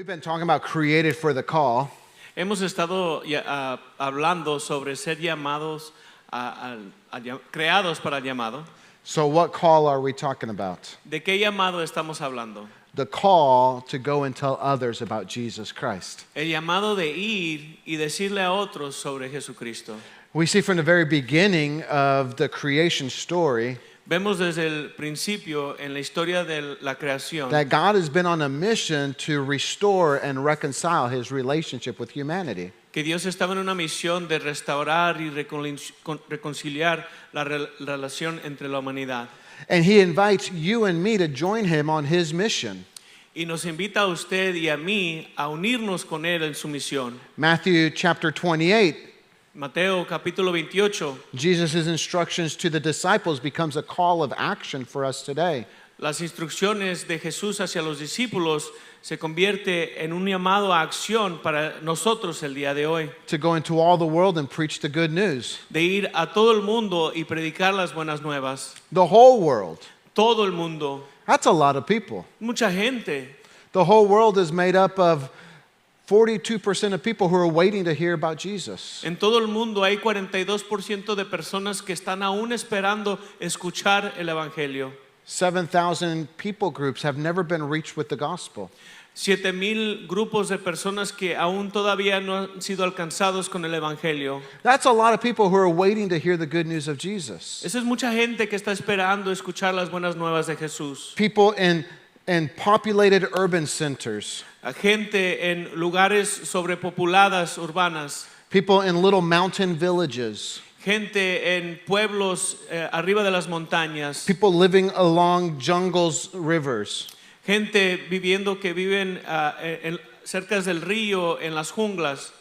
We've been talking about created for the call. Hemos estado hablando sobre ser llamados, creados para el llamado. So what call are we talking about? ¿De qué llamado estamos hablando? The call to go and tell others about Jesus Christ. El llamado de ir y decirle a otros sobre Jesucristo. We see from the very beginning of the creation story Vemos desde el principio en la historia de la creación that God has been on a mission to restore and reconcile his relationship with humanity. que Dios estaba en una misión de restaurar y reconciliar la relación entre la humanidad. And he invites you and me to join him on his mission. Y nos invita a usted y a mí a unirnos con él en su misión. Matthew chapter 28, Mateo capítulo 28. Jesus' instructions to the disciples becomes a call of action for us today. Las instrucciones de Jesús hacia los discípulos se convierte en un llamado a acción para nosotros el día de hoy. To go into all the world and preach the good news. De ir a todo el mundo y predicar las buenas nuevas. The whole world. Todo el mundo. That's a lot of people. Mucha gente. The whole world is made up of 42% of people who are waiting to hear about Jesus. En todo el mundo hay 42% de personas que están aún esperando escuchar el evangelio. 7,000 people groups have never been reached with the gospel. 7,000 grupos de personas que aún todavía no han sido alcanzados con el evangelio. That's a lot of people who are waiting to hear the good news of Jesus. Esa es mucha gente que está esperando escuchar las buenas nuevas de Jesús. People in populated urban centers. A gente en lugares sobrepopuladas urbanas. People in little mountain villages. Gente en pueblos arriba de las montañas. People living along jungles, rivers. Gente viviendo que viven cerca del río, en las junglas.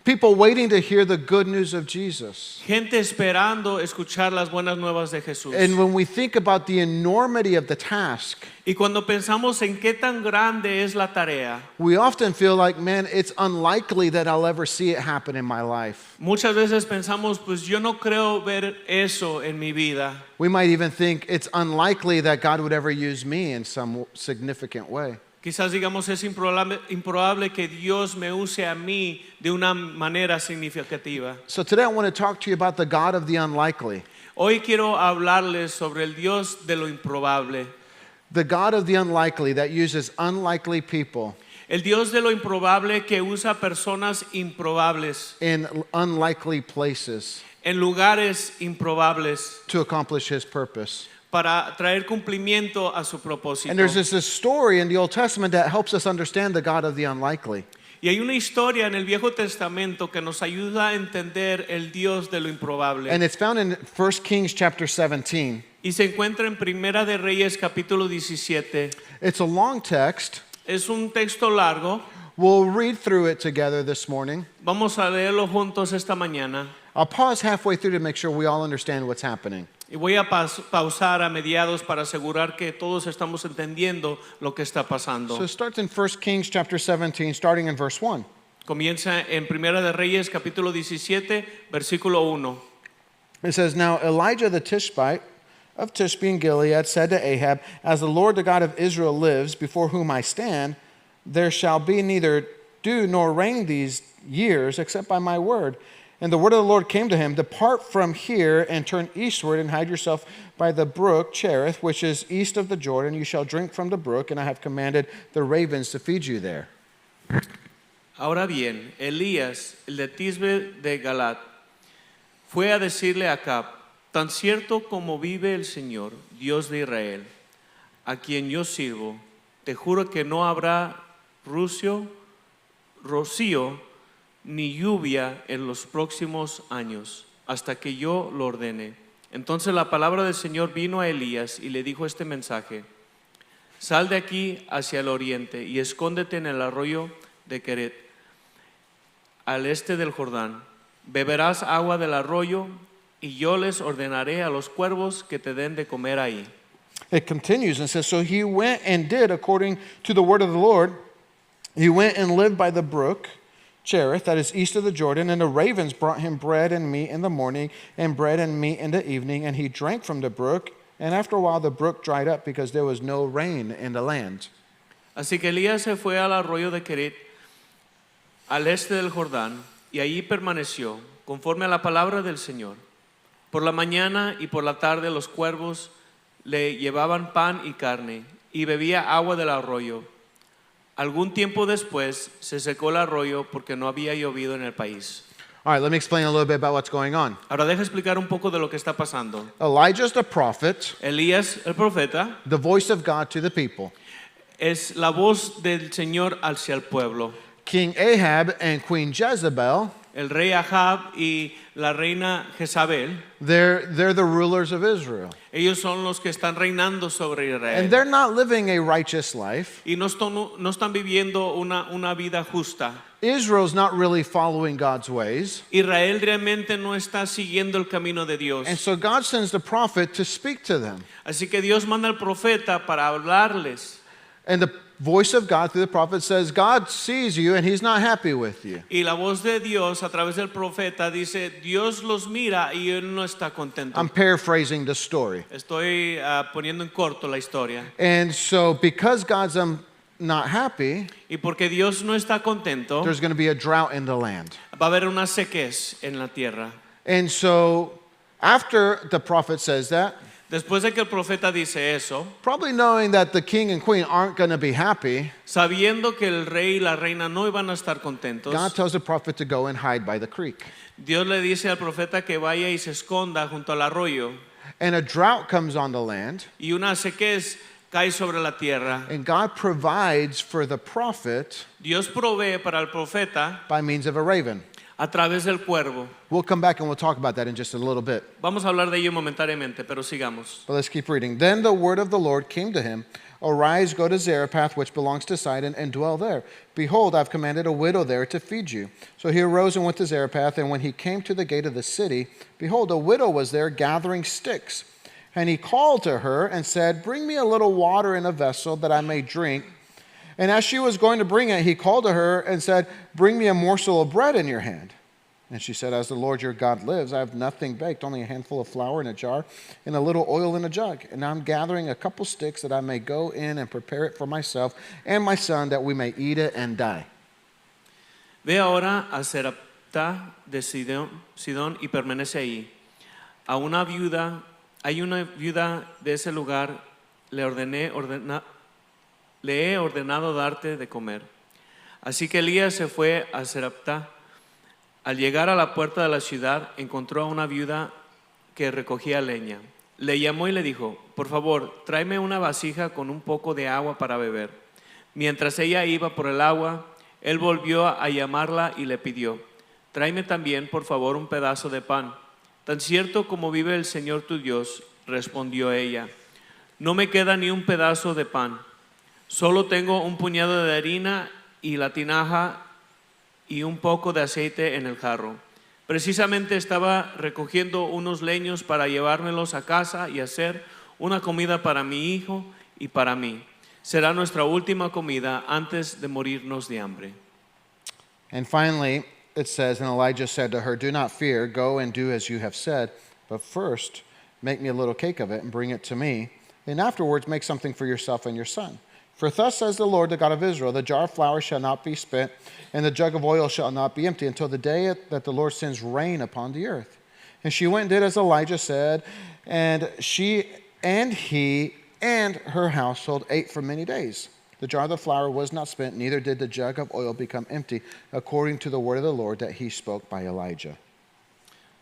People waiting to hear the good news of Jesus. Gente esperando escuchar las buenas nuevas de Jesús. And when we think about the enormity of the task, Y cuando pensamos en qué tan grande es la tarea, we often feel like, man, it's unlikely that I'll ever see it happen in my life. muchas veces pensamos, pues yo no creo ver eso en mi vida. We might even think it's unlikely that God would ever use me in some significant way. Quizás digamos es improbable que Dios me use a mí de una manera significativa. So today I want to talk to you about the God of the unlikely. Hoy quiero hablarles sobre el Dios de lo improbable. The God of the unlikely that uses unlikely people El Dios de lo improbable que usa personas improbables in unlikely places en lugares improbables to accomplish his purpose. para traer cumplimiento a su propósito. And there's this story in the Old Testament that helps us understand the God of the unlikely. Y hay una historia en el Viejo Testamento que nos ayuda a entender el Dios de lo improbable. And it's found in 1 Kings chapter 17. Y se encuentra en Primera de Reyes capítulo 17. It's a long text. Es un texto largo. We'll read through it together this morning. Vamos a leerlo juntos esta mañana. I'll pause halfway through to make sure we all understand what's happening. Y voy a pausar a mediados para asegurar que todos estamos entendiendo lo que está pasando. So it starts in 1 Kings chapter 17, starting in verse 1. Comienza en Primera de Reyes capítulo 17, versículo 1. It says, Now Elijah the Tishbite of Tishbe in Gilead said to Ahab, As the Lord the God of Israel lives, before whom I stand, there shall be neither dew nor rain these years, except by my word. And the word of the Lord came to him, Depart from here and turn eastward and hide yourself by the brook Cherith, which is east of the Jordan. You shall drink from the brook, and I have commanded the ravens to feed you there. Ahora bien, Elías, el de Tisbe de Galat, fue a decirle a Acab, tan cierto como vive el Señor, Dios de Israel, a quien yo sirvo, te juro que no habrá rocío ni lluvia en los próximos años, hasta que yo lo ordene. Entonces la palabra del Señor vino a Elías y le dijo este mensaje: Sal de aquí hacia el oriente y escóndete en el arroyo de Queret, al este del Jordán. Beberás agua del arroyo y yo les ordenaré a los cuervos que te den de comer ahí. It continues and says, So he went and did according to the word of the Lord. He went and lived by the brook Cherith, that is east of the Jordan, and the ravens brought him bread and meat in the morning, and bread and meat in the evening, and he drank from the brook, and after a while the brook dried up because there was no rain in the land. Así que Elías se fue al arroyo de Querit, al este del Jordán, y allí permaneció, conforme a la palabra del Señor. Por la mañana y por la tarde los cuervos le llevaban pan y carne, y bebía agua del arroyo. Algún tiempo después se secó el arroyo porque no había llovido en el país. All right, let me explain a little bit about what's going on. Ahora deja explicar un poco de lo que está pasando. Elijah's the prophet, Elías, el profeta, the voice of God to the people. es la voz del Señor hacia el pueblo. King Ahab and Queen Jezebel, El rey Ahab y la reina Jezabel, they're the rulers of Israel. ellos son los que están reinando sobre And Israel. they're not living a righteous life. Y no están viviendo una vida justa. Israel's not really following God's ways. Israel realmente no está siguiendo el camino de Dios. And so God sends the prophet to speak to them. Así que Dios manda al profeta para hablarles. And the voice of God through the prophet says, God sees you and he's not happy with you. Y la voz de Dios a través del profeta dice, Dios los mira y él no está contento. I'm paraphrasing the story. Estoy poniendo en corto la historia. And so because God's not happy, Y porque Dios no está contento, there's going to be a drought in the land. va a haber una sequez en la tierra. And so after the prophet says that, Después de que el profeta dice eso, probably knowing that the king and queen aren't going to be happy, sabiendo que el rey y la reina no iban a estar contentos, God tells the prophet to go and hide by the creek. Dios le dice al profeta que vaya y se esconda junto al arroyo. And a drought comes on the land, Y una sequez cae sobre la tierra. and God provides for the prophet Dios provee para el profeta by means of a raven. a través del cuervo. We'll come back and we'll talk about that in just a little bit. Vamos a hablar de ello momentáneamente, pero sigamos. But let's keep reading. Then the word of the Lord came to him, Arise, go to Zarephath, which belongs to Sidon, and dwell there. Behold, I've commanded a widow there to feed you. So he arose and went to Zarephath, and when he came to the gate of the city, behold, a widow was there gathering sticks. And he called to her and said, Bring me a little water in a vessel that I may drink. And as she was going to bring it, he called to her and said, Bring me a morsel of bread in your hand. And she said, As the Lord your God lives, I have nothing baked, only a handful of flour in a jar and a little oil in a jug. And I'm gathering a couple sticks that I may go in and prepare it for myself and my son, that we may eat it and die. Ve ahora a Serapta de Sidón y permanece ahí. Hay una viuda de ese lugar, le he ordenado darte de comer. Así que Elías se fue a Serapta. Al llegar a la puerta de la ciudad, encontró a una viuda que recogía leña. Le llamó y le dijo, por favor, tráeme una vasija con un poco de agua para beber. Mientras ella iba por el agua, él volvió a llamarla y le pidió, tráeme también, por favor, un pedazo de pan. Tan cierto como vive el Señor tu Dios, respondió ella, no me queda ni un pedazo de pan. Solo tengo un puñado de harina y la tinaja y un poco de aceite en el jarro. Precisamente estaba recogiendo unos leños para llevármelos a casa y hacer una comida para mi hijo y para mí. Será nuestra última comida antes de morirnos de hambre. And finally, it says, And Elijah said to her, Do not fear, go and do as you have said, but first make me a little cake of it and bring it to me, and afterwards make something for yourself and your son. For thus says the Lord, the God of Israel, the jar of flour shall not be spent, and the jug of oil shall not be empty, until the day that the Lord sends rain upon the earth. And she went and did as Elijah said, and she and he and her household ate for many days. The jar of the flour was not spent, neither did the jug of oil become empty, according to the word of the Lord that he spoke by Elijah.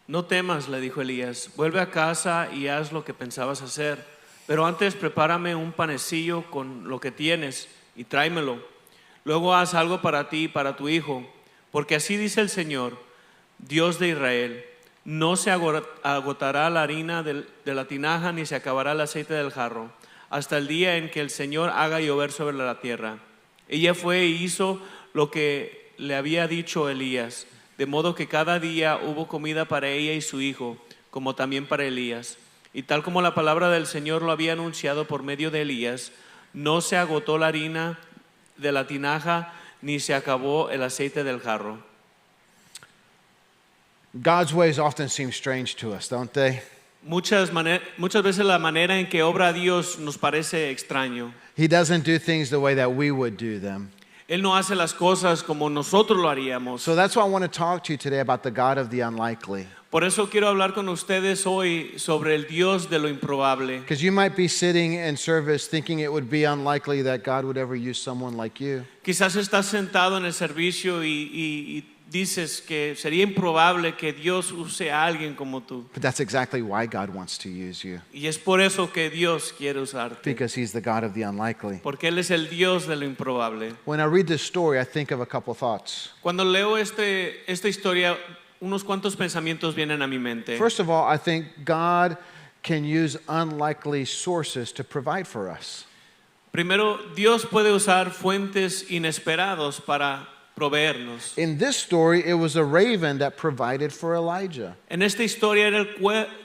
No temas, le dijo Elías, vuelve a casa y haz lo que pensabas hacer. Pero antes prepárame un panecillo con lo que tienes y tráemelo. Luego haz algo para ti y para tu hijo, porque así dice el Señor, Dios de Israel, no se agotará la harina de la tinaja ni se acabará el aceite del jarro, hasta el día en que el Señor haga llover sobre la tierra. Ella fue y hizo lo que le había dicho Elías, de modo que cada día hubo comida para ella y su hijo, como también para Elías. Y tal como la palabra del Señor lo había anunciado por medio de Elías, no se agotó la harina de la tinaja ni se acabó el aceite del jarro. God's ways often seem strange to us, don't they? Muchas veces la manera en que obra Dios nos parece extraño. He doesn't do things the way that we would do them. Él no hace las cosas como nosotros lo haríamos. So that's why I want to talk to you today about the God of the unlikely. Por eso quiero hablar con ustedes hoy sobre el Dios de lo improbable. Because you might be sitting in service thinking it would be unlikely that God would ever use someone like you. Quizás estás sentado en el servicio y dices que sería improbable que Dios use a alguien como tú. But that's exactly why God wants to use you. Y es por eso que Dios quiere usarte. Because He's the God of the unlikely. Porque Él es el Dios de lo improbable. When I read this story, I think of a couple thoughts. Cuando leo esta historia, unos cuantos pensamientos vienen a mi mente. First of all, I think God can use unlikely sources to provide for us. Primero, Dios puede usar fuentes inesperados para proveernos. In this story, it was a raven that provided for Elijah. En esta historia era el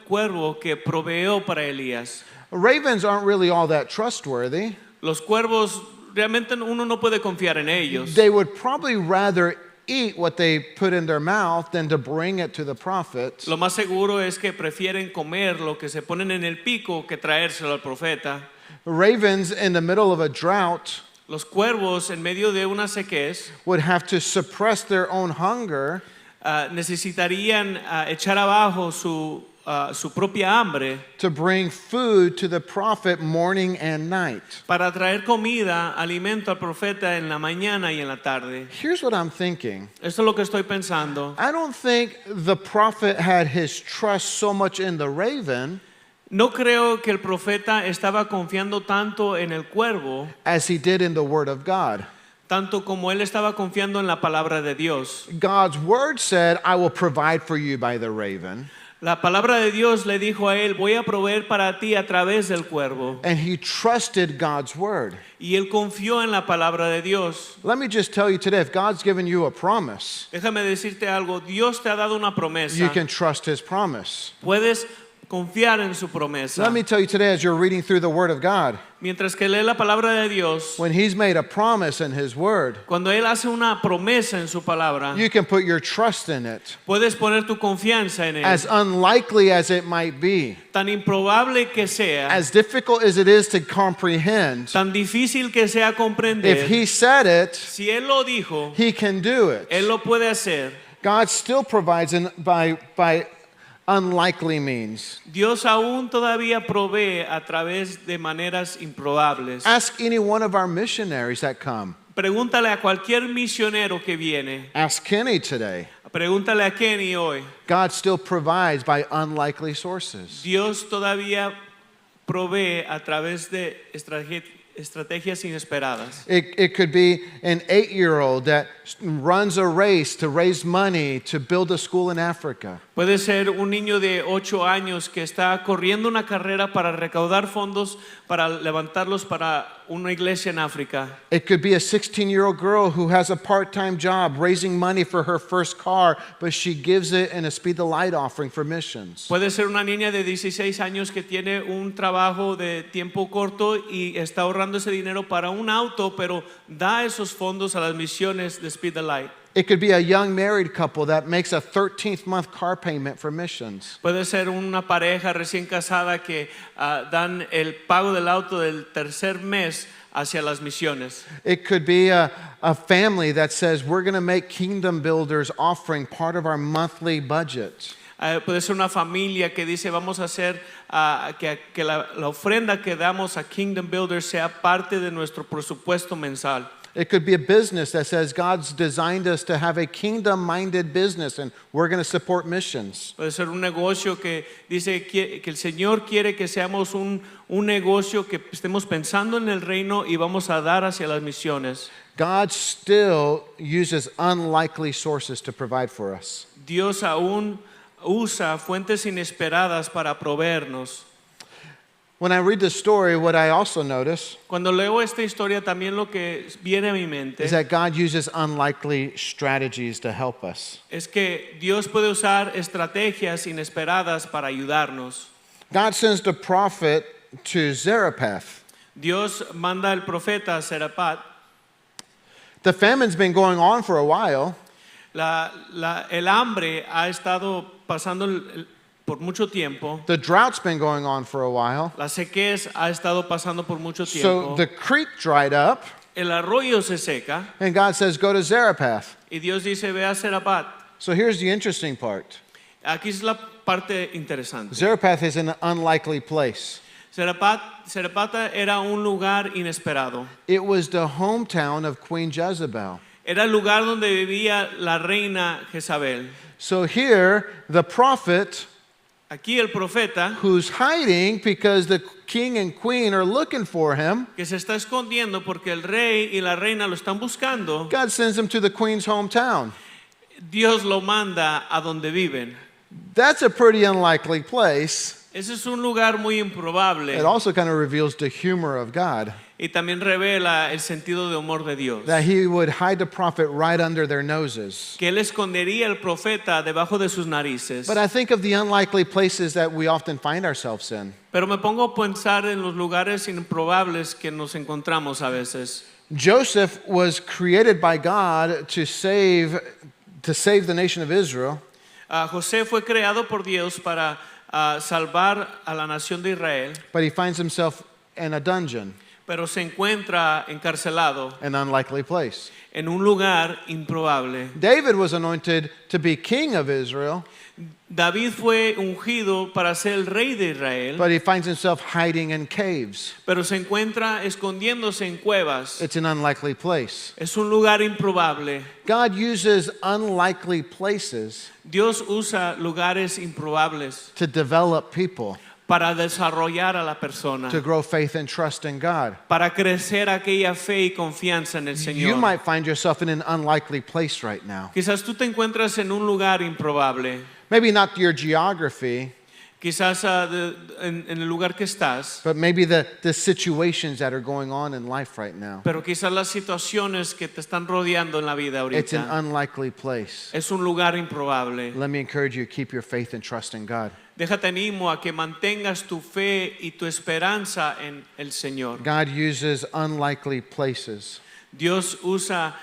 cuervo que proveó para Elías. Ravens aren't really all that trustworthy. Los cuervos realmente uno no puede confiar en ellos. They would probably rather eat what they put in their mouth than to bring it to the prophet. Lo más seguro es que prefieren comer lo que se ponen en el pico que traérselo al profeta. Ravens in the middle of a drought Los cuervos en medio de una sequez would have to suppress their own hunger necesitarían echar abajo su propia hambre to bring food to the prophet morning and night. para traer comida, alimento al profeta en la mañana y en la tarde. Here's what I'm thinking. Esto es lo que estoy pensando. I don't think the prophet had his trust so much in the raven No creo que el profeta estaba confiando tanto en el cuervo, as he did in the word of God. tanto como él estaba confiando en la palabra de Dios. God's word said, I will provide for you by the raven. La palabra de Dios le dijo a él, voy a proveer para ti a través del cuervo. And he trusted God's word. Y él confió en la palabra de Dios. Let me just tell you today, if God's given you a promise, Déjame decirte algo, Dios te ha dado una promesa. you can trust his promise. Puedes confiar en su promesa. Let me tell you today, as you're reading through the word of God, Mientras que lee la palabra de Dios, when he's made a promise in his word, cuando él hace una promesa en su palabra, you can put your trust in it. puedes poner tu confianza en él. As unlikely as it might be, Tan improbable que sea, as difficult as it is to comprehend, tan difícil que sea comprender, if he said it, si él lo dijo, he can do it. él lo puede hacer. God still provides by unlikely means. Dios aún todavía provee a través de maneras improbables. Ask any one of our missionaries that come. Pregúntale a cualquier misionero que viene. Ask Kenny today. Pregúntale a Kenny hoy. God still provides by unlikely sources. Dios todavía provee a través de estrategias inesperadas. It could be an 8-year-old that runs a race to raise money to build a school in Africa. Puede ser un niño de 8 años que está corriendo una carrera para recaudar fondos para levantarlos para una iglesia en África. It could be a 16-year-old girl who has a part-time job raising money for her first car, but she gives it in a Speed the Light offering for missions. Puede ser una niña de 16 años que tiene un trabajo de tiempo corto y está ahorrando ese dinero para un auto, pero da esos fondos a las misiones de Speed the Light. It could be a young married couple that makes a 13th month car payment for missions. Puede ser una pareja recién casada que dan el pago del auto del tercer mes hacia las misiones. It could be a family that says, we're going to make Kingdom Builders offering part of our monthly budget. Puede ser una familia que dice vamos a hacer que la ofrenda que damos a Kingdom Builders sea parte de nuestro presupuesto mensal. It could be a business that says God's designed us to have a kingdom-minded business and we're going to support missions. Puede ser un negocio que dice que el Señor quiere que seamos un negocio que estemos pensando en el reino y vamos a dar hacia las misiones. God still uses unlikely sources to provide for us. Dios aún usa fuentes inesperadas para proveernos. When I read this story, what I also notice Cuando leo esta historia también lo que viene a mi mente is that God uses unlikely strategies to help us. es que Dios puede usar estrategias inesperadas para ayudarnos. God sends the prophet to Zarephath. Dios manda al profeta Zerapat. The famine's been going on for a while. El hambre ha estado pasando por mucho tiempo. The drought's been going on for a while. La sequía ha estado pasando por mucho So tiempo. the creek dried up, El arroyo se seca and God says, go to Zarephath. y Dios dice, ve a Zerapat. So here's the interesting part. Aquí es la parte interesante. Zarephath is an unlikely place. Zerapata era un lugar inesperado. It was the hometown of Queen Jezebel. Era el lugar donde vivía la reina Jezabel. So here, the prophet Aquí el profeta, who's hiding because the king and queen are looking for him, que se está escondiendo porque el rey y la reina lo están buscando, God sends him to the queen's hometown. Dios lo manda a donde viven. That's a pretty unlikely place. Ese es un lugar muy improbable It also kind of reveals the humor of God, y también revela el sentido de humor de Dios. that he would hide the prophet right under their noses. Que él escondería al profeta debajo de sus narices. But I think of the unlikely places that we often find ourselves in. Pero me pongo a pensar en los lugares improbables que nos encontramos a veces. Joseph was created by God to save the nation of Israel. José fue creado por Dios para salvar a la nación de Israel, But he finds himself in a dungeon, pero se encuentra encarcelado an unlikely place. en un lugar improbable. David was anointed to be king of Israel, David fue ungido para ser el rey de Israel, but he finds himself hiding in caves. pero se encuentra escondiéndose en cuevas. It's an unlikely place. Es un lugar improbable. God uses unlikely places Dios usa lugares improbables to develop people, para desarrollar a la persona, to grow faith and trust in God. para crecer aquella fe y confianza en el You Señor. might find yourself in an unlikely place right now. Quizás tú te encuentras en un lugar improbable. Maybe not your geography, Quizás en el lugar que estás, but maybe the situations that are going on in life right now. pero quizás las situaciones que te están rodeando en la vida It's an ahorita. unlikely place. Es un lugar improbable. Let me encourage you to keep your faith and trust in God. Déjate animo a que mantengas tu fe y tu esperanza en el Señor. God uses unlikely places Dios usa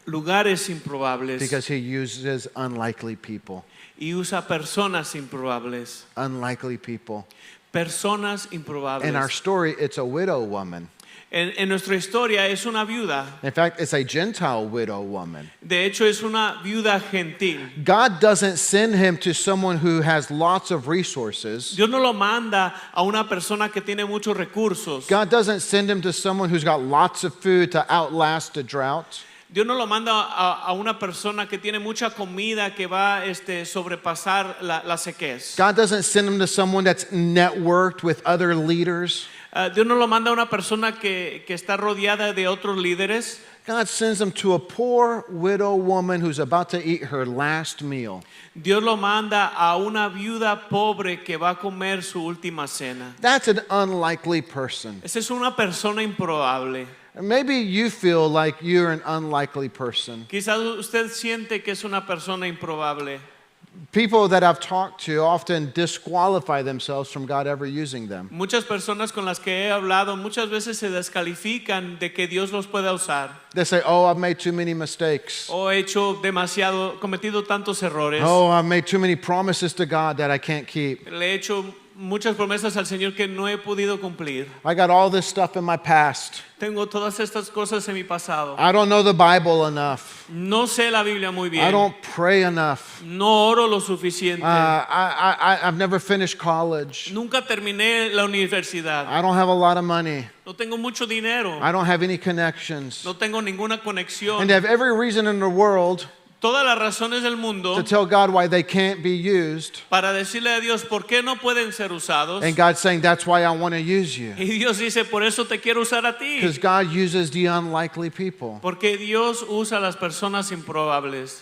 lugares improbables because he uses unlikely people. y usa personas improbables. Unlikely people. Personas In our improbables. story, it's a widow woman. En nuestra historia es una viuda. In fact, it's a Gentile widow woman. De hecho, es una viuda gentil. God doesn't send him to someone who has lots of resources. Dios no lo manda a una persona que tiene muchos recursos. God doesn't send him to someone who's got lots of food to outlast a drought. Dios no lo manda a una persona que tiene mucha comida que va a sobrepasar la sequez. God doesn't send him to someone that's networked with other leaders. Dios no lo manda a una persona que está rodeada de otros líderes. God sends him to a poor widow woman who's about to eat her last meal. Dios lo manda a una viuda pobre que va a comer su última cena. That's an unlikely person. Esa es una persona improbable. Maybe you feel like you're an unlikely person. Quizás usted siente que es una persona improbable. People that I've talked to often disqualify themselves from God ever using them. Muchas personas con las que he hablado muchas veces se descalifican de que Dios los pueda usar. They say, oh, I've made too many mistakes. O he cometido tantos errores. Oh, I've made too many promises to God that I can't keep. Le he hecho muchas promesas al Señor que no he podido cumplir. I got all this stuff in my past. Tengo todas estas cosas en mi pasado. I don't know the Bible enough. No sé la Biblia muy bien. I don't pray enough. No oro lo suficiente. I've never finished college. Nunca terminé la universidad. I don't have a lot of money. No tengo mucho dinero. I don't have any connections. No tengo ninguna conexión. And they have every reason in the world Todas las razones del mundo to tell God why they can't be used. para decirle a Dios por qué no pueden ser usados. And God's saying, that's why I want to use you. Y Dios dice, por eso te quiero usar a ti. Because God uses the unlikely people. Porque Dios usa a las personas improbables.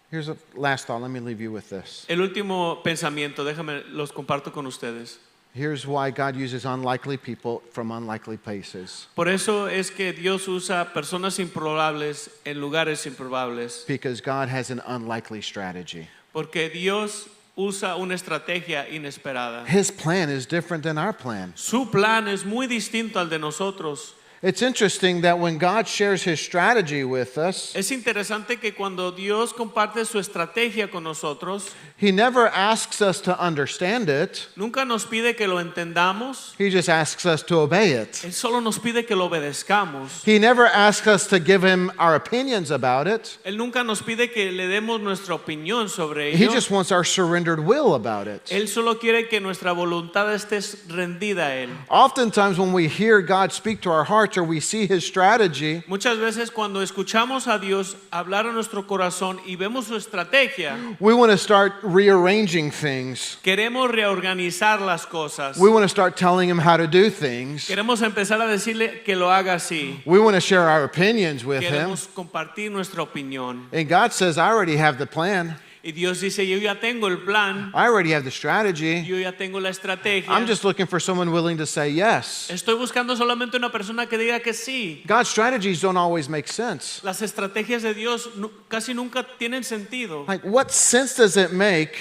Here's a last thought. Let me leave you with this. El último pensamiento, déjame, los comparto con ustedes. Here's why God uses unlikely people from unlikely places. Por eso es que Dios usa personas improbables en lugares improbables. Because God has an unlikely strategy. Porque Dios usa una estrategia inesperada. His plan is different than our plan. Su plan es muy distinto al de nosotros. It's interesting that when God shares his strategy with us, Es interesante que cuando Dios comparte su estrategia con nosotros, he never asks us to understand it. nunca nos pide que lo entendamos, He just asks us to obey it. Él solo nos pide que lo obedezcamos. He never asks us to give him our opinions about it. Él nunca nos pide que le demos nuestra opinión sobre He ello. just wants our surrendered will about it. Él solo quiere que nuestra voluntad esté rendida a Él. Oftentimes, when we hear God speak to our hearts or we see his strategy, Muchas veces cuando escuchamos a Dios hablar a nuestro corazón y vemos su estrategia, we want to start rearranging things. queremos reorganizar las cosas. We want to start telling him how to do things. Queremos empezar a decirle que lo haga así. We want to share our opinions with him. Queremos compartir nuestra opinión. And God says, I already have the plan. Y Dios dice, yo ya tengo el plan, I already have the strategy. yo ya tengo la estrategia. I'm just looking for someone willing to say yes. Estoy buscando solamente una persona que diga que sí. God's strategies don't always make sense. Las estrategias de Dios casi nunca tienen sentido. Like, what sense does it make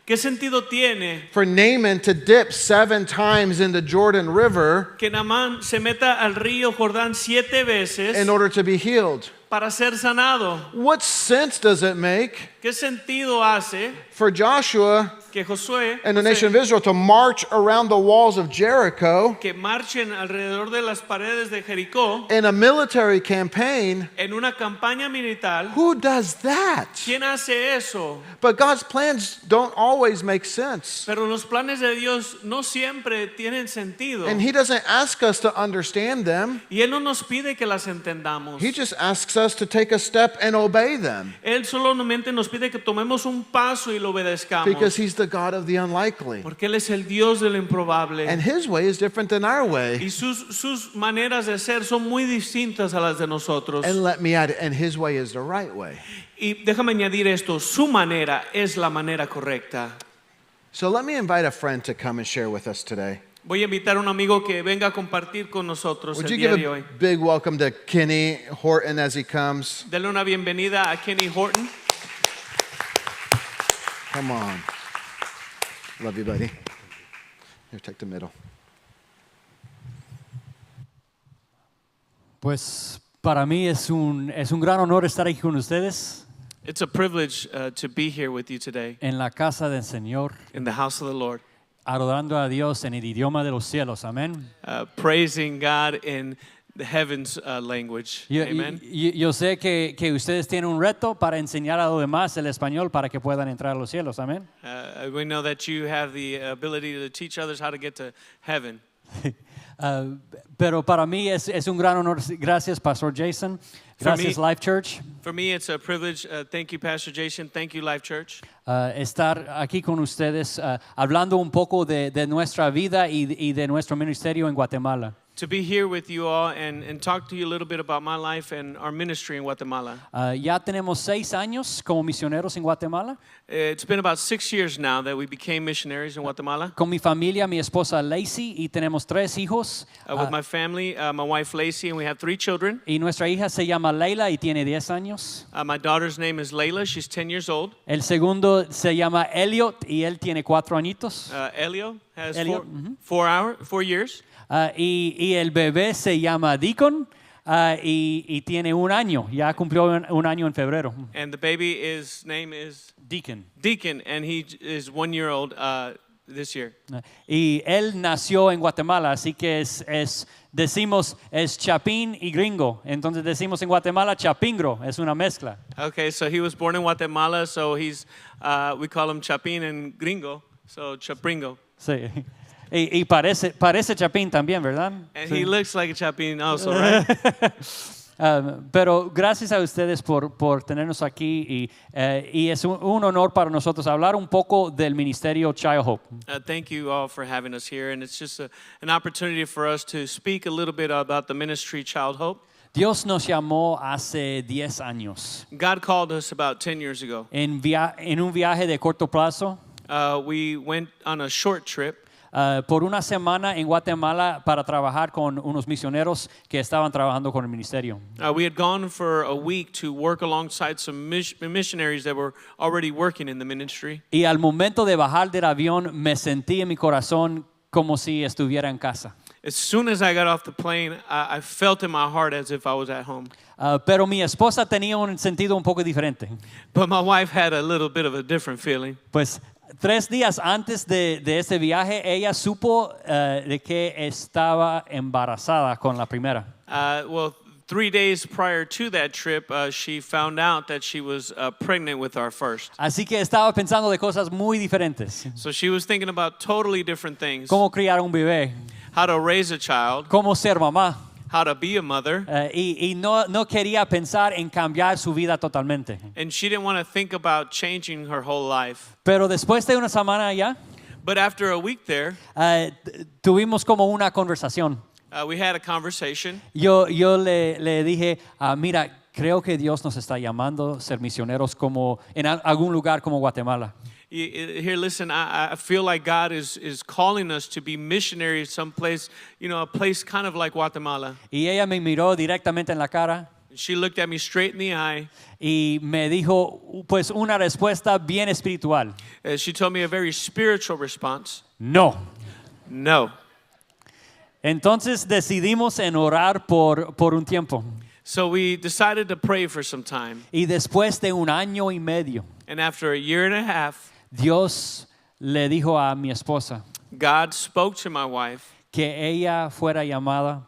¿Qué sentido tiene for Naaman to dip 7 times in the Jordan River que Naamán se meta al río Jordán 7 veces in order to be healed? para ser sanado? What sense does it make ¿Qué sentido hace for Joshua que Josué and the nation of Israel to march around the walls of Jericho que marchen alrededor de las paredes de Jericó in a military campaign? en una campaña militar? Who does that? ¿Quién hace eso? But God's plans don't always make sense. Pero los planes de Dios no siempre tienen sentido. And he doesn't ask us to understand them. Y Él no nos pide que las entendamos. He just asks us to take a step and obey them. Él solamente nos pide que tomemos un paso y lo obedezcamos. Because he's the God of the unlikely. Porque Él es el Dios del improbable. And his way is different than our way. Y sus maneras de ser son muy distintas a las de nosotros. And let me add, and his way is the right way. Y déjame añadir esto, su manera es la manera correcta. So let me invite a friend to come and share with us today. Voy a invitar a un amigo que venga a compartir con nosotros Would el you día give de a hoy. big welcome to Kenny Horton as he comes? Dale una bienvenida a Kenny Horton. Come on. Love you, buddy. Here, take the middle. Pues para mí es un gran honor estar aquí con ustedes It's a privilege to be here with you today en la casa del Señor, in the house of the Lord, adorando a Dios en el idioma de los cielos. Amén. praising God in the heavens language. Amen. Yo sé que ustedes tienen un reto para enseñar a los demás el español para que puedan entrar a los cielos. Amén. We know that you have the ability to teach others how to get to heaven. Pero para mí es un gran honor. Gracias, Pastor Jason. Gracias, Life Church. For me, it's a privilege. Thank you, Pastor Jason. Thank you, Life Church. Estar aquí con ustedes hablando un poco de nuestra vida y de nuestro ministerio en Guatemala. To be here with you all and talk to you a little bit about my life and our ministry in Guatemala. Ya tenemos 6 años como misioneros en Guatemala. It's been about 6 years now that we became missionaries in Guatemala. Con mi familia, mi esposa Lacey, y tenemos 3 hijos. With my family, my wife Lacey, and we have 3 children. Y nuestra hija se llama Leila y tiene 10 años. My daughter's name is Layla. She's 10 years old. El segundo se llama Elliot y él tiene 4 añitos. Elio has Elliot, 4 years. Y el bebé se llama Deacon y tiene 1 año. Ya cumplió un año en febrero. And the baby, his name is Deacon. Deacon, and he is 1 year old this year. Y él nació en Guatemala, así que decimos es chapín y gringo. Entonces decimos en Guatemala chapingro, es una mezcla. Okay, so he was born in Guatemala, so he's we call him Chapín and Gringo, so Chapringo. Sí. Y parece chapín también, ¿verdad? And Sí. he looks like a Chapín also, right? Pero gracias a ustedes por tenernos aquí y es un honor para nosotros hablar un poco del ministerio Child Hope. Thank you all for having us here, and it's just an opportunity for us to speak a little bit about the ministry Child Hope. Dios nos llamó hace 10 años God called us about 10 years ago. en un viaje de corto plazo. We went on a short trip. Por una semana en Guatemala para trabajar con unos misioneros que estaban trabajando con el ministerio. We had gone for a week to work alongside some missionaries that were already working in the ministry. Y al momento de bajar del avión me sentí en mi corazón como si estuviera en casa. As soon as I got off the plane, I felt in my heart as if I was at home. Pero mi esposa tenía un sentido un poco diferente. But my wife had a little bit of a different feeling. Pues 3 días antes de ese viaje, ella supo de que estaba embarazada con la primera. Well, 3 days prior to that trip, she found out that she was pregnant with our first. Así que estaba pensando de cosas muy diferentes. So she was thinking about totally different things. Cómo criar un bebé, How to raise a child, cómo ser mamá. how to be a mother. Y no quería pensar en cambiar su vida totalmente. And she didn't want to think about changing her whole life. Pero después de una semana ya, But after a week there, tuvimos como una conversación. we had a conversation. Yo le dije, mira, creo que Dios nos está llamando a ser misioneros como en algún lugar como Guatemala. Here, listen, I feel like God is calling us to be missionaries someplace, a place kind of like Guatemala. Y ella me miró directamente en la cara She looked at me straight in the eye. y me dijo, pues, una respuesta bien espiritual. She told me a very spiritual response. No. No. Entonces decidimos en orar por un tiempo. So we decided to pray for some time. Y después de 1 año y medio, And after a year and a half, Dios le dijo a mi esposa God spoke to my wife que ella fuera llamada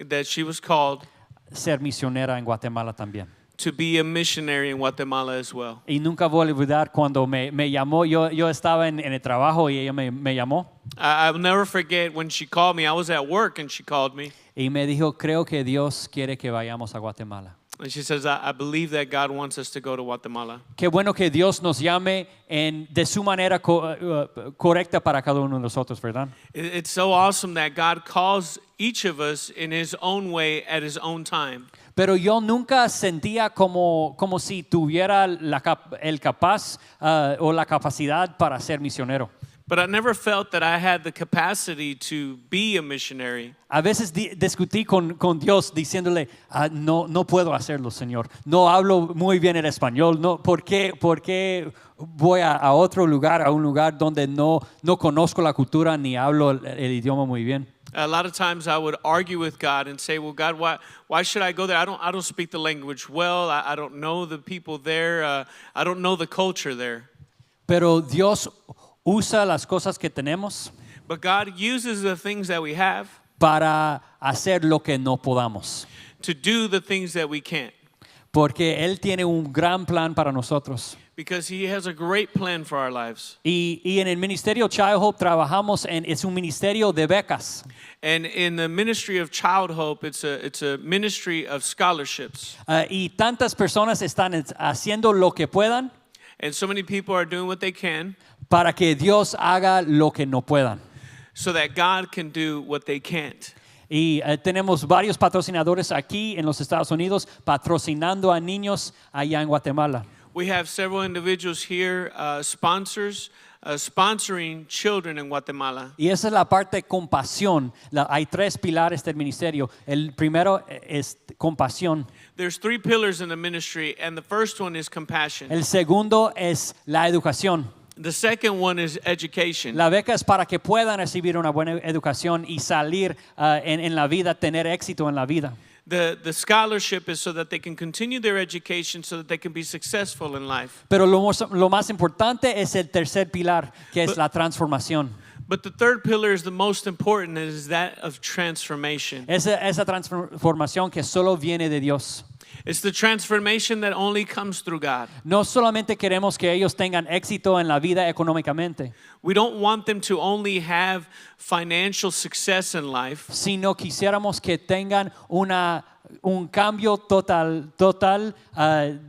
that she was called ser misionera en Guatemala también. to be a missionary in Guatemala as well. Y nunca voy a olvidar cuando me llamó, yo estaba en el trabajo y ella me llamó I'll never forget when she called me. I was at work and she called me. y me dijo, creo que Dios quiere que vayamos a Guatemala. And she says, I believe that God wants us to go to Guatemala. Qué bueno que Dios nos llame de su manera correcta para cada uno de nosotros, ¿verdad? It's so awesome that God calls each of us in His own way at His own time. Pero yo nunca sentía como si tuviera el capaz o la capacidad para ser misionero. But I never felt that I had the capacity to be a missionary. A veces discutí con Dios diciéndole, no puedo hacerlo, Señor. No hablo muy bien el español. No, ¿por qué voy a otro lugar, a un lugar donde no conozco la cultura ni hablo el idioma muy bien? A lot of times I would argue with God and say, well, God, why should I go there? I don't speak the language well. I don't know the people there. I don't know the culture there. Pero Dios usa las cosas que tenemos But God uses the things that we have para hacer lo que no podamos. to do the things that we can't. Porque Él tiene un gran plan para nosotros. Because He has a great plan for our lives. Y en el Ministerio Child Hope trabajamos es un ministerio de becas. And in the ministry of Child Hope, it's a ministry of scholarships. Y tantas personas están haciendo lo que puedan And so many people are doing what they can para que Dios haga lo que no puedan. so that God can do what they can't. Y tenemos varios patrocinadores aquí en los Estados Unidos patrocinando a niños allá en Guatemala. We have several individuals here, sponsors, sponsoring children in Guatemala. Y esa es la parte de compasión. Hay 3 pilares del ministerio. El primero es compasión. There's 3 pillars in the ministry, and the first one is compassion. El segundo es la educación. The second one is education. La beca es para que puedan recibir una buena educación y salir en la vida, tener éxito en la vida. The scholarship is so that they can continue their education so that they can be successful in life. Pero lo más importante es el tercer pilar, que es la transformación. But the third pillar is the most important, and is that of transformation. Esa transformación que solo viene de Dios. It's the transformation that only comes through God. No solamente queremos que ellos tengan éxito en la vida económicamente, We don't want them to only have financial success in life, sino quisiéramos que tengan un cambio total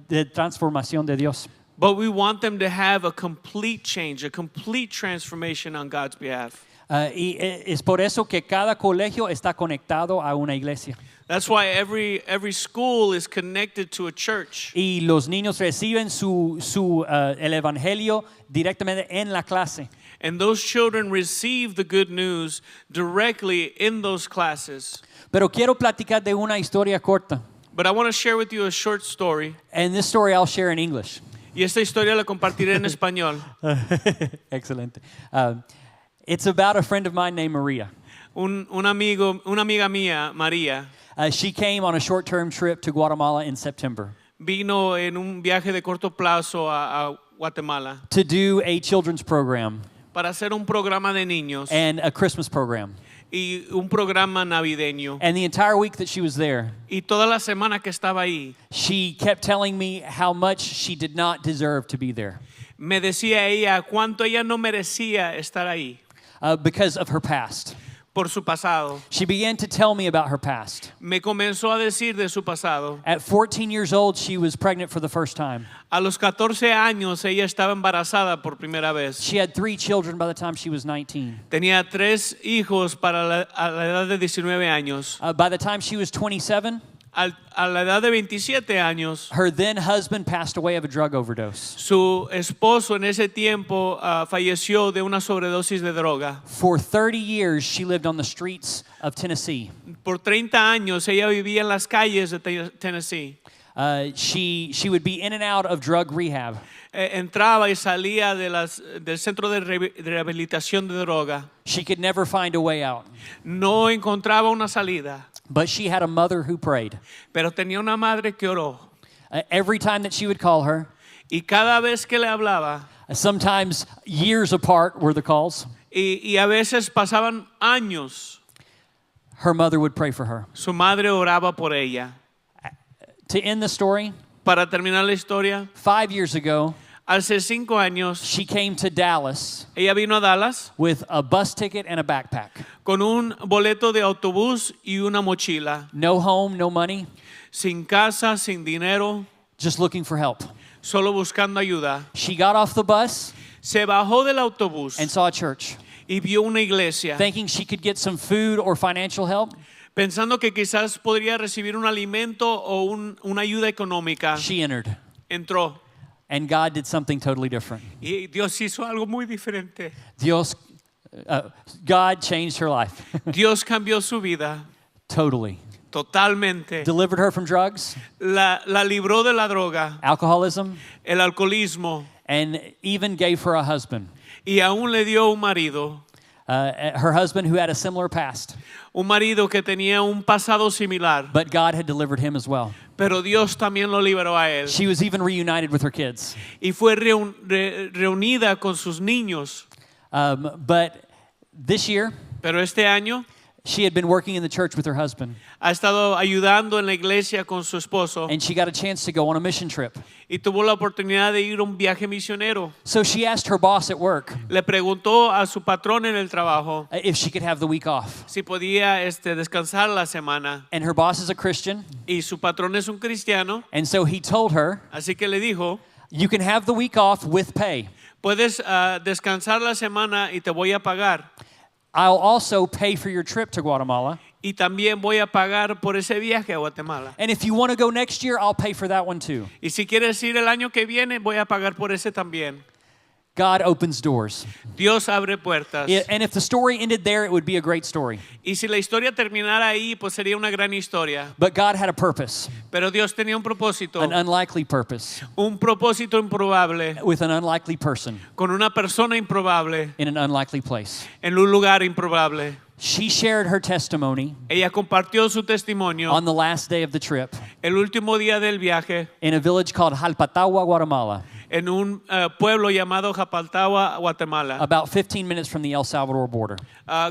de transformación de Dios. but we want them to have a complete change, a complete transformation on God's behalf. Y es por eso que cada colegio está conectado a una iglesia. That's why every school is connected to a church. Y los niños reciben el evangelio directamente en la clase. And those children receive the good news directly in those classes. Pero quiero platicar de una historia corta. But I want to share with you a short story. And this story I'll share in English. Y esta historia la compartiré en español. Excelente. It's about a friend of mine named Maria. una amiga mía, María, She came on a short-term trip to Guatemala in September vino en un viaje de corto plazo a Guatemala to do a children's program para hacer un programa de niños and a Christmas program. y un programa navideño. And the entire week that she was there, Y toda la semana que estaba ahí, she kept telling me how much she did not deserve to be there me decía ella cuánto ella no merecía estar ahí because of her past. por su pasado. She began to tell me about her past. Me comenzó a decir de su pasado. At 14 years old, she was pregnant for the first time. A los 14 años ella estaba embarazada por primera vez. She had 3 children by the time she was 19. Tenía 3 hijos a la edad de 19 años. By the time she was 27, A la edad de 27 años, her then husband passed away of a drug overdose. su esposo en ese tiempo falleció de una sobredosis de droga. For 30 years, she lived on the streets of Tennessee. Por 30 años ella vivía en las calles de Tennessee. She would be in and out of drug rehab. Entraba y salía del centro de rehabilitación de droga. She could never find a way out. No encontraba una salida, But she had a mother who prayed. pero tenía una madre que oró. Every time that she would call her, Y cada vez que le hablaba, sometimes years apart were the calls, y a veces pasaban años, her mother would pray for her. su madre oraba por ella. To end the story, Para terminar la historia, 5 years ago, hace 5 años, she came to Dallas ella vino a Dallas with a bus ticket and a backpack. con un boleto de autobús y una mochila, No home, no money, sin casa, sin dinero, just looking for help. solo buscando ayuda. She got off the bus Se bajó del autobús and saw a church, y vio una iglesia, thinking she could get some food or financial help. pensando que quizás podría recibir un alimento o una ayuda económica. She entered, Entró and God did something totally different. y Dios hizo algo muy diferente. God changed her life Dios cambió su vida totally. totalmente. Delivered her from drugs, La libró de la droga, alcoholism, el alcoholismo, and even gave her a husband. y aún le dio un marido. Her husband who had a similar past, Un marido que tenía un pasado similar, but God had delivered him as well. pero Dios también lo liberó a él. She was even reunited with her kids. Y fue reunida con sus niños. But this year, Pero este año she had been working in the church with her husband, ha estado ayudando en la iglesia con su esposo and she got a chance to go on a mission trip. y tuvo la oportunidad de ir a un viaje misionero. So she asked her boss at work Le preguntó a su patrón en el trabajo if she could have the week off. si podía descansar la semana. And her boss is a Christian, Y su patrón es un cristiano, and so he told her, así que le dijo, you can have the week off with pay. puedes descansar la semana y te voy a pagar. I'll also pay for your trip to Guatemala. Y también voy a pagar por ese viaje a Guatemala. And if you want to go next year, I'll pay for that one too. Y si quieres ir el año que viene, voy a pagar por ese también. God opens doors. Dios abre puertas. And if the story ended there, it would be a great story. Y si la historia terminara ahí, pues sería una gran historia. But God had a purpose, Pero Dios tenía un propósito. an unlikely purpose, Un propósito improbable. with an unlikely person Con una persona improbable. in an unlikely place. En un lugar improbable. She shared her testimony Ella compartió su testimonio on the last day of the trip el último día del viaje in a village called Jalpatagua, Guatemala, en un pueblo llamado Japaltagua, Guatemala. about 15 minutes from the El Salvador border.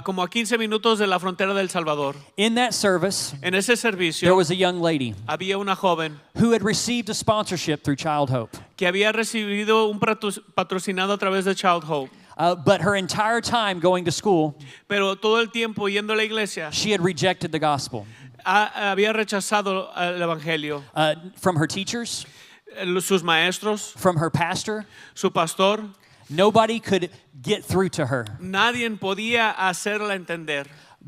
Como a 15 minutos de la frontera del Salvador. In that service, En ese there servicio was a young lady había una joven who had received a sponsorship through Child Hope. que había recibido un patrocinado a través de Child Hope. But her entire time going to school, Pero todo el tiempo yendo a la iglesia, she had rejected the gospel había rechazado el evangelio. from her teachers, Sus maestros, from her pastor. su pastor, Nobody could get through to her nadie podía hacerla entender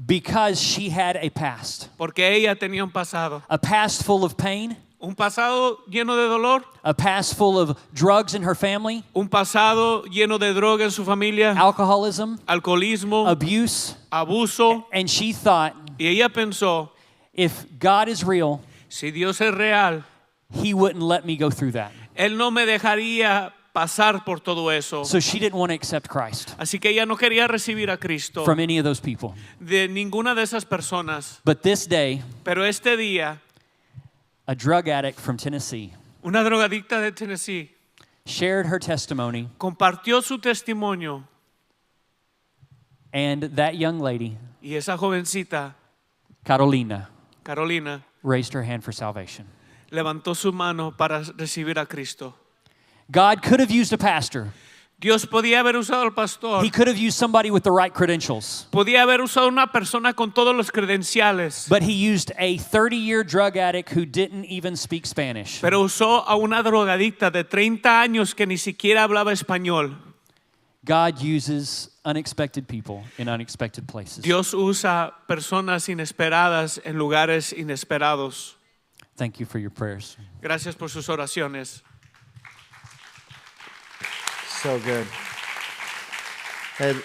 because she had a past ella tenía un pasado. a past full of pain, Un pasado lleno de dolor, a past full of drugs in her family, un pasado lleno de droga en su familia, alcoholism, alcoholismo, abuse, abuso. and she thought, Y ella pensó, if God is real, si Dios es real, he wouldn't let me go through that. Él no me dejaría pasar por todo eso. So she didn't want to accept Christ Así que ella no quería recibir a Cristo from any of those people. de ninguna de esas personas. But this day, Pero este día, a drug addict from Tennessee una drogadicta de Tennessee shared her testimony, compartió su testimonio and that young lady, y esa jovencita, Carolina, Carolina, raised her hand for salvation. levantó su mano para recibir a Cristo. God could have used a pastor. Dios podía haber usado al pastor. He could have used somebody with the right credentials. Podía haber usado una persona con todos los credenciales. But he used a 30-year drug addict who didn't even speak Spanish. Pero usó a una drogadicta de 30 años que ni siquiera hablaba español. God uses unexpected people in unexpected places. Dios usa personas inesperadas en lugares inesperados. Thank you for your prayers. Gracias por sus oraciones. So good. And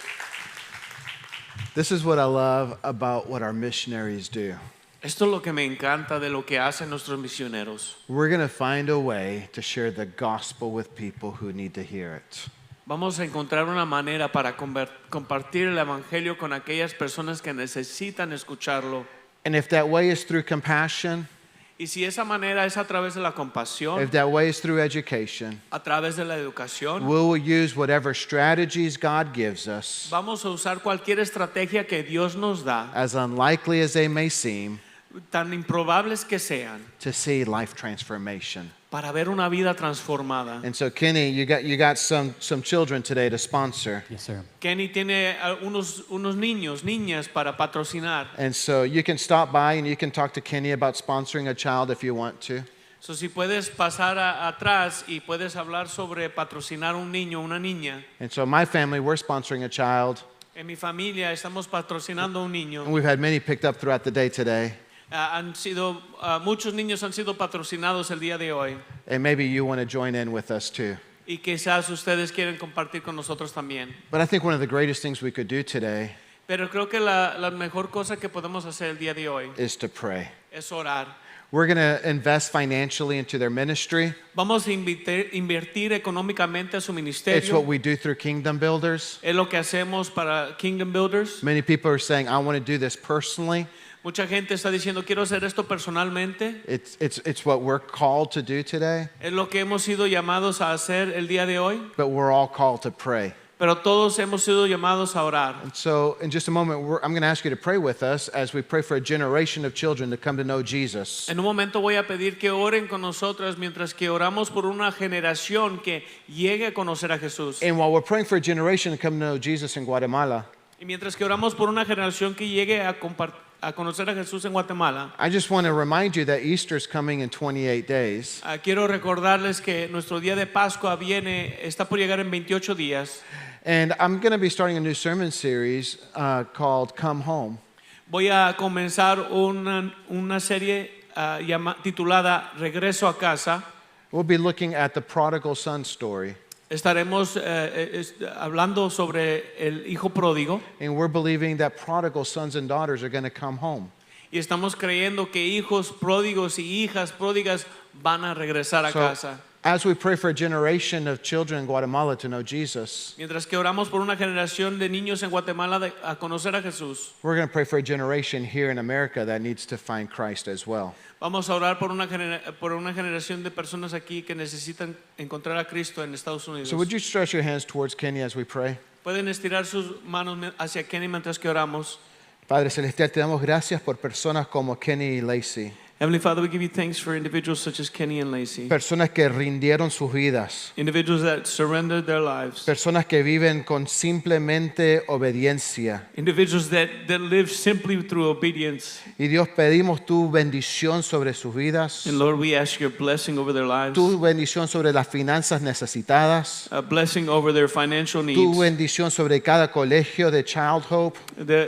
this is what I love about what our missionaries do. Esto es lo que me encanta de lo que hacen nuestros misioneros. We're going to find a way to share the gospel with people who need to hear it. Vamos a encontrar una manera para compartir el evangelio con aquellas personas que necesitan escucharlo. And if that way is through compassion, Y si esa manera es a través de la compasión, if that way is through education, a través de la educación, we will use whatever strategies God gives us, vamos a usar cualquier estrategia que Dios nos da, as unlikely as they may seem, tan improbables que sean, to see life transformation. para ver una vida transformada. And so, Kenny, you got some children today to sponsor. Yes, sir. Kenny tiene unos niños, niñas para patrocinar. And so you can stop by and you can talk to Kenny about sponsoring a child if you want to. So, si puedes pasar atrás y puedes hablar sobre patrocinar un niño, una niña. And so my family, we're sponsoring a child. En mi familia estamos patrocinando un niño. And we've had many picked up throughout the day today. Muchos niños han sido patrocinados el día de hoy. And maybe you want to join in with us too. Y quizás ustedes quieren compartir con nosotros también. But I think one of the greatest things we could do today Pero creo que la mejor cosa que podemos hacer el día de hoy is to pray. es orar. We're going to invest financially into their ministry. Vamos a invertir económicamente a su It's ministerio. what we do through Kingdom Builders. Es lo que hacemos para Kingdom Builders. Many people are saying, I want to do this personally. Mucha gente está diciendo, quiero hacer esto personalmente. It's what we're called to do today. Es lo que hemos sido llamados a hacer el día de hoy. But we're all called to pray. Pero todos hemos sido llamados a orar. And so in just a moment, I'm going to ask you to pray with us as we pray for a generation of children to come to know Jesus. En un momento voy a pedir que oren con nosotros mientras que oramos por una generación que llegue a conocer a Jesús. And while we're praying for a generation to come to know Jesus in Guatemala, Y mientras que oramos por una generación que llegue a conocer a Jesús en Guatemala, I just want to remind you that Easter is coming in 28 days. quiero recordarles que nuestro día de Pascua está por llegar en 28 días. And I'm going to be starting a new sermon series called Come Home. Voy a comenzar una serie titulada Regreso a Casa. We'll be looking at the prodigal son story. Estaremos hablando sobre el hijo pródigo And we're believing that prodigal sons and daughters are going to come home. y estamos creyendo que hijos pródigos y hijas pródigas van a regresar a So, casa. as we pray for a generation of children in Guatemala to know Jesus, Mientras que oramos por una generación de niños en Guatemala a conocer a Jesús, we're going to pray for a generation here in America that needs to find Christ as well. vamos a orar por una generación de personas aquí que necesitan encontrar a Cristo en Estados Unidos. So would you stretch your hands towards Kenny as we pray? Pueden estirar sus manos hacia Kenny mientras que oramos. Padre Celestial, te damos gracias por personas como Kenny y Lacey. Heavenly Father, we give you thanks for individuals such as Kenny and Lacey. Personas que rindieron sus vidas. Individuals that surrendered their lives. Personas que viven con simplemente obediencia. Individuals that live simply through obedience. Y Dios, pedimos tu bendición sobre sus vidas. And Lord, we ask your blessing over their lives. Tu bendición sobre las finanzas necesitadas. A blessing over their financial Tu needs. bendición sobre cada colegio de Child Hope.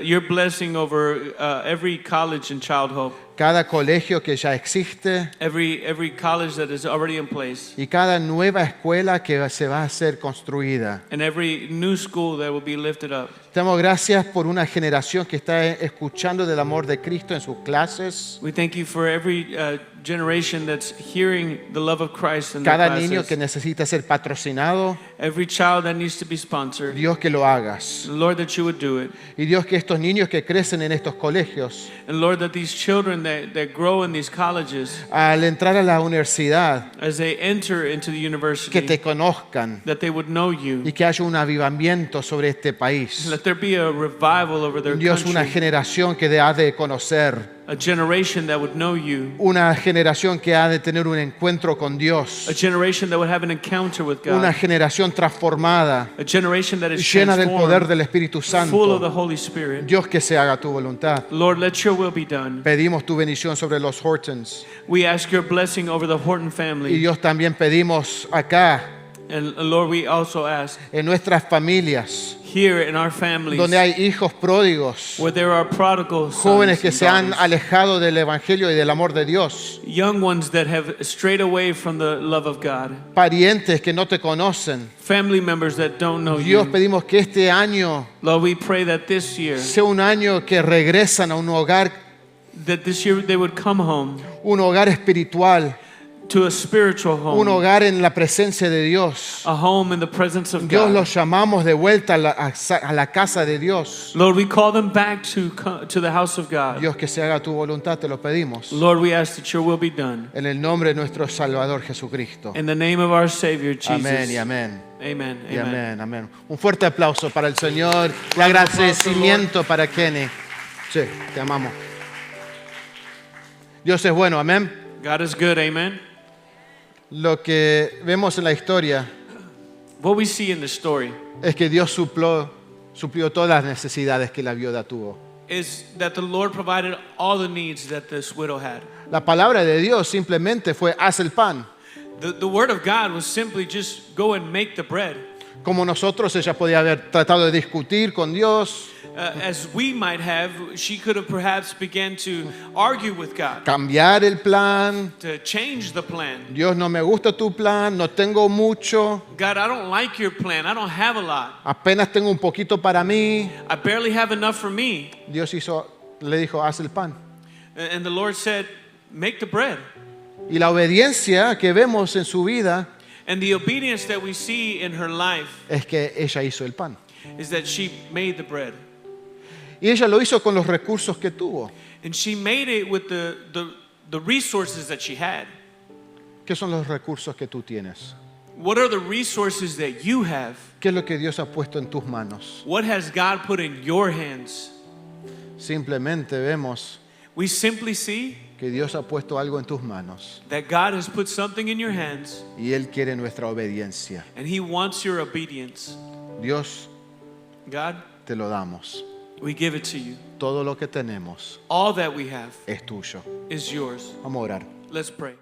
Your blessing over every college in Child Hope. Cada colegio que ya existe. Every college that is already in place. Y cada nueva escuela que se va a ser construida. And every new school that will be lifted up. Te damos gracias por una generación que está escuchando del amor de Cristo en sus clases. We thank you for every generation that's hearing the love of Christ in their Cada niño classes. que necesita ser patrocinado, Every child that needs to be sponsored. Dios que lo hagas. Lord, that you would do it. Y Dios que estos niños que crecen en estos colegios, And Lord, that these children that grow in these colleges, al entrar a la universidad, as they enter into the que university, te conozcan that they would know you. y que haya un avivamiento sobre este país. Let there be a revival over their Dios, una country. generación que ha de conocer, A generation that would know you. una generación que ha de tener un encuentro con A Dios, generation that would have an encounter with una God. generación transformada, A generation that is llena del poder transformed, del Espíritu full of the Santo. Holy Spirit. Dios, que se haga tu voluntad. Lord, let your will be done. Pedimos tu bendición sobre los Hortons. We ask your blessing over the Horton Y family. Dios, también pedimos acá, And Lord, we also ask en nuestras familias, here in our families, donde hay hijos pródigos, where there are prodigal jóvenes sons que and se han daughters, alejado del Evangelio y del amor de Dios, young ones that have strayed away from the love of God, parientes que no te conocen. family members that don't know Dios, you. pedimos que este año Lord, we pray that this year sea un año que regresan a un hogar they would come home espiritual, to a spiritual un home, hogar en la presencia de Dios. a home in the presence of Dios, God. los llamamos de vuelta a la casa de Dios. Lord, we call them back to the house of God. Dios, que se haga tu voluntad, te lo pedimos. Lord, we ask that your will be done. En el nombre de nuestro Salvador Jesucristo. In the name of our Savior, Jesus. Amén y amén. Amen. Y Amen. amén, amén. Un fuerte aplauso para el Señor y agradecimiento para Kenny. Sí, te amamos. Dios es bueno, amén. God is good. Amen. Lo que vemos en la historia What we see in the story es que Dios suplió todas las necesidades que la viuda tuvo. is that the Lord provided all the needs that this widow had. La palabra de Dios simplemente fue: haz el pan. The word of God was simply just go and make the bread. Como nosotros, ella podía haber tratado de discutir con Dios, As we might have, she could have perhaps began to argue with God, cambiar el plan. to change the plan. Dios, no me gusta tu plan, no tengo mucho, God, I don't like your plan. I don't have a lot. apenas tengo un poquito para mí. I barely have enough for me. Dios le dijo: haz el pan. And the Lord said, make the bread. Y la obediencia que vemos en su vida And the obedience that we see in her life es que ella hizo el pan. is that she made the bread. Y ella lo hizo con los recursos que tuvo. And she made it with the resources that she had. ¿Qué son los recursos que tú tienes? What are the resources that you have? ¿Qué es lo que Dios ha puesto en tus manos? What has God put in your hands? Simplemente vemos We simply see que Dios ha puesto algo en tus manos that God has put something in your hands y Él quiere nuestra obediencia. and He wants your obedience. Dios, God, te lo damos. we give it to you. Todo lo que tenemos All that we have es tuyo. is yours. Vamos a orar. Let's pray.